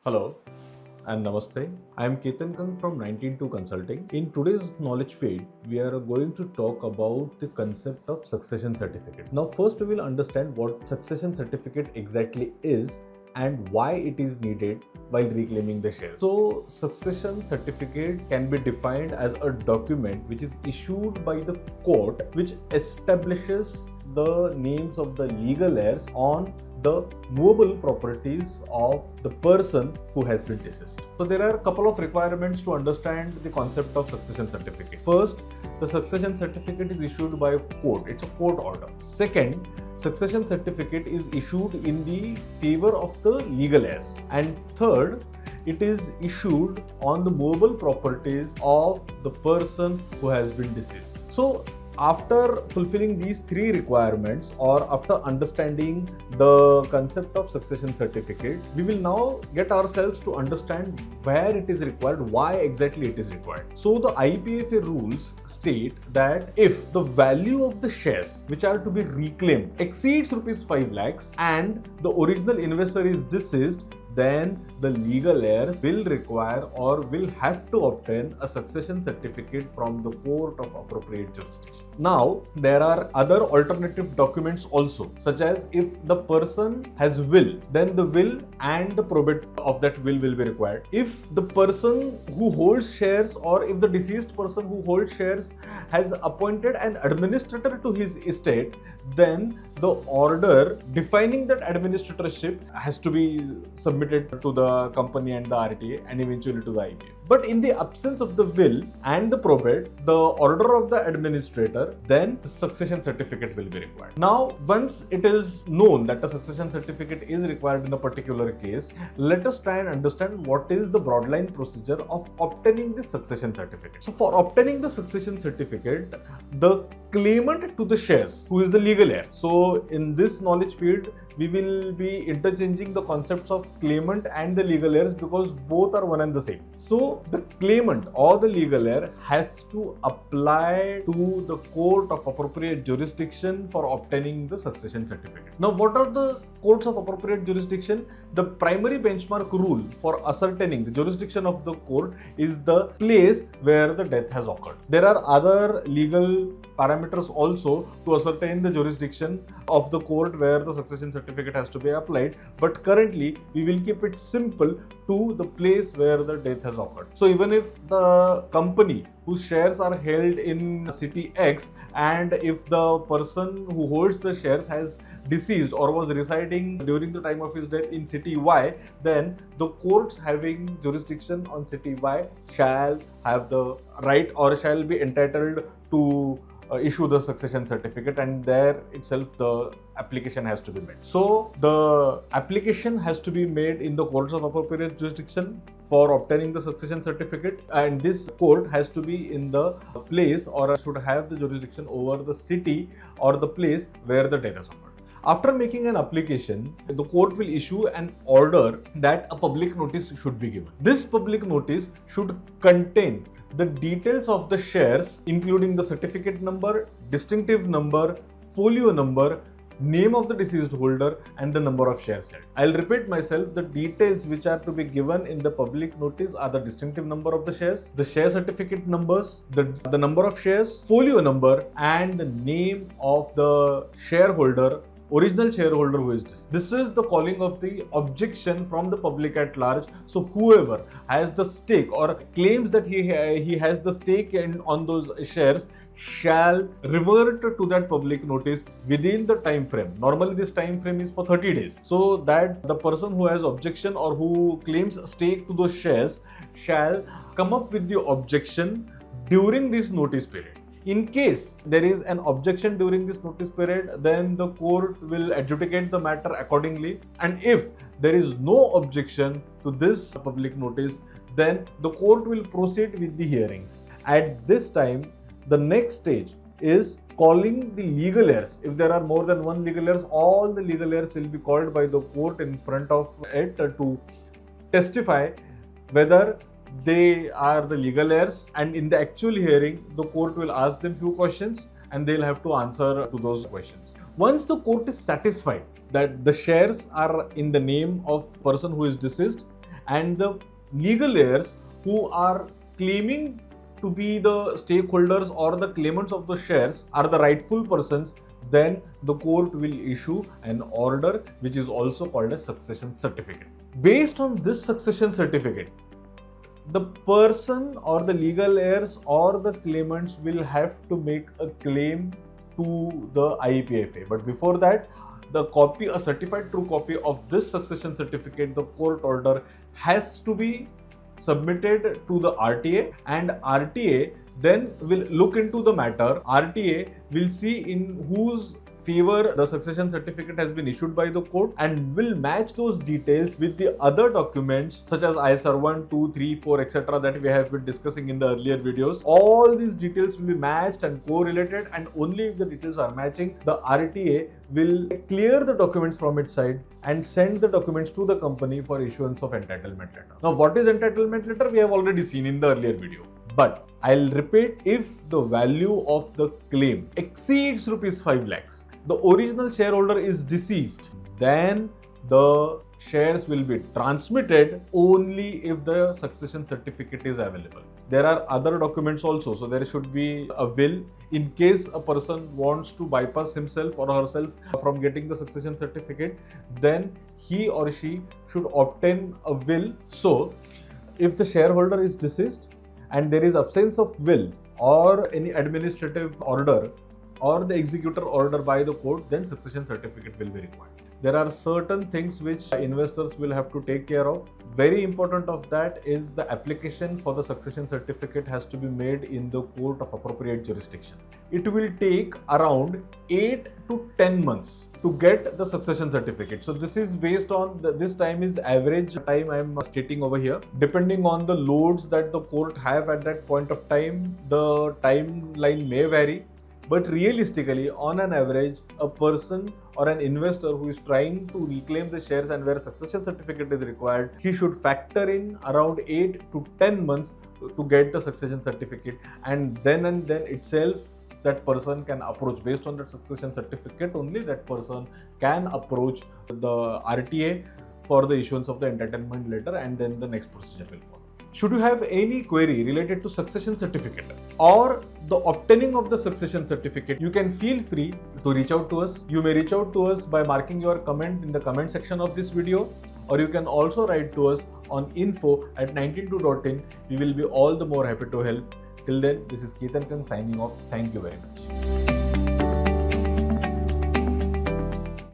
Hello and Namaste. I am Ketan Kang from 192 Consulting. In today's knowledge feed, we are going to talk about the concept of succession certificate. Now, first we will understand what succession certificate exactly is and why it is needed while reclaiming the shares. So, succession certificate can be defined as a document which is issued by the court which establishes the names of the legal heirs on the movable properties of the person who has been deceased. So there are a couple of requirements to understand the concept of succession certificate. First, the succession certificate is issued by a court. It's a court order. Second, succession certificate is issued in the favor of the legal heirs. And third, it is issued on the movable properties of the person who has been deceased. So after fulfilling these three requirements, or after understanding the concept of succession certificate, we will now get ourselves to understand where it is required, why exactly it is required. So the IEPFA rules state that if the value of the shares which are to be reclaimed exceeds rupees 5 lakhs and the original investor is deceased, then the legal heirs will require or will have to obtain a succession certificate from the court of appropriate jurisdiction. Now, there are other alternative documents also, such as if the person has will, then the will and the probate of that will be required. If the person who holds shares, or if the deceased person who holds shares has appointed an administrator to his estate, then the order defining that administratorship has to be submitted to the company and the RTA and eventually to the IPF. But in the absence of the will and the probate, the order of the administrator, then the succession certificate will be required. Now, once it is known that a succession certificate is required in a particular case, let us try and understand what is the broadline procedure of obtaining the succession certificate. So, for obtaining the succession certificate, the claimant to the shares, who is the legal heir. So, in this knowledge field, we will be interchanging the concepts of claimant and the legal heirs because both are one and the same. So, the claimant or the legal heir has to apply to the court of appropriate jurisdiction for obtaining the succession certificate. Now, what are the courts of appropriate jurisdiction? The primary benchmark rule for ascertaining the jurisdiction of the court is the place where the death has occurred. There are other legal parameters also to ascertain the jurisdiction of the court where the succession certificate has to be applied, but currently we will keep it simple to the place where the death has occurred. So even if the company whose shares are held in city X, and if the person who holds the shares has deceased or was residing during the time of his death in city Y, then the courts having jurisdiction on city Y shall have the right or shall be entitled to issue the succession certificate, and there itself the application has to be made. So the application has to be made in the courts of appropriate jurisdiction for obtaining the succession certificate, and this court has to be in the place or should have the jurisdiction over the city or the place where the death has occurred. After making an application, the court will issue an order that a public notice should be given. This public notice should contain the details of the shares, including the certificate number, distinctive number, folio number, name of the deceased holder, and the number of shares held. I'll repeat myself. The details which are to be given in the public notice are the distinctive number of the shares, the share certificate numbers, the number of shares, folio number, and the name of the shareholder, original shareholder who is deceased. This is the calling of the objection from the public at large. So whoever has the stake or claims that he has the stake on those shares shall revert to that public notice within the time frame. Normally this time frame is for 30 days. So that the person who has objection or who claims stake to those shares shall come up with the objection during this notice period. In case there is an objection during this notice period, then the court will adjudicate the matter accordingly. And if there is no objection to this public notice, then the court will proceed with the hearings. At this time, the next stage is calling the legal heirs. If there are more than one legal heirs, all the legal heirs will be called by the court in front of it to testify whether they are the legal heirs, and in the actual hearing, the court will ask them few questions and they'll have to answer to those questions. Once the court is satisfied that the shares are in the name of person who is deceased and the legal heirs who are claiming to be the stakeholders or the claimants of the shares are the rightful persons, then the court will issue an order which is also called a succession certificate. Based on this succession certificate, the person or the legal heirs or the claimants will have to make a claim to the IEPFA. But before that, a certified true copy of this succession certificate, the court order, has to be submitted to the RTA, and RTA then will look into the matter. RTA will see in whose favor the succession certificate has been issued by the court and will match those details with the other documents such as ISR 1, 2, 3, 4, etc. that we have been discussing in the earlier videos. All these details will be matched and correlated, and only if the details are matching, the RTA will clear the documents from its side and send the documents to the company for issuance of entitlement letter. Now, what is entitlement letter? We have already seen in the earlier video. But I'll repeat, if the value of the claim exceeds rupees 5 lakhs, the original shareholder is deceased, then the shares will be transmitted only if the succession certificate is available. There are other documents also, so there should be a will. In case a person wants to bypass himself or herself from getting the succession certificate, then he or she should obtain a will. So, if the shareholder is deceased and there is absence of will or any administrative order or the executor order by the court, then succession certificate will be required. There are certain things which investors will have to take care of. Very important of that is the application for the succession certificate has to be made in the court of appropriate jurisdiction. It will take around 8 to 10 months to get the succession certificate. So this is based on this time is average time I am stating over here. Depending on the loads that the court have at that point of time, the timeline may vary. But realistically, on an average, a person or an investor who is trying to reclaim the shares and where a succession certificate is required, he should factor in around 8 to 10 months to get the succession certificate, and then itself that person can approach. Based on that succession certificate only, that person can approach the RTA for the issuance of the entitlement letter, and then the next procedure will follow. Should you have any query related to succession certificate or the obtaining of the succession certificate, you can feel free to reach out to us. You may reach out to us by marking your comment in the comment section of this video, or you can also write to us on info@nineteenTwo.in. We will be all the more happy to help. Till then, this is Ketan Kang signing off. Thank you very much.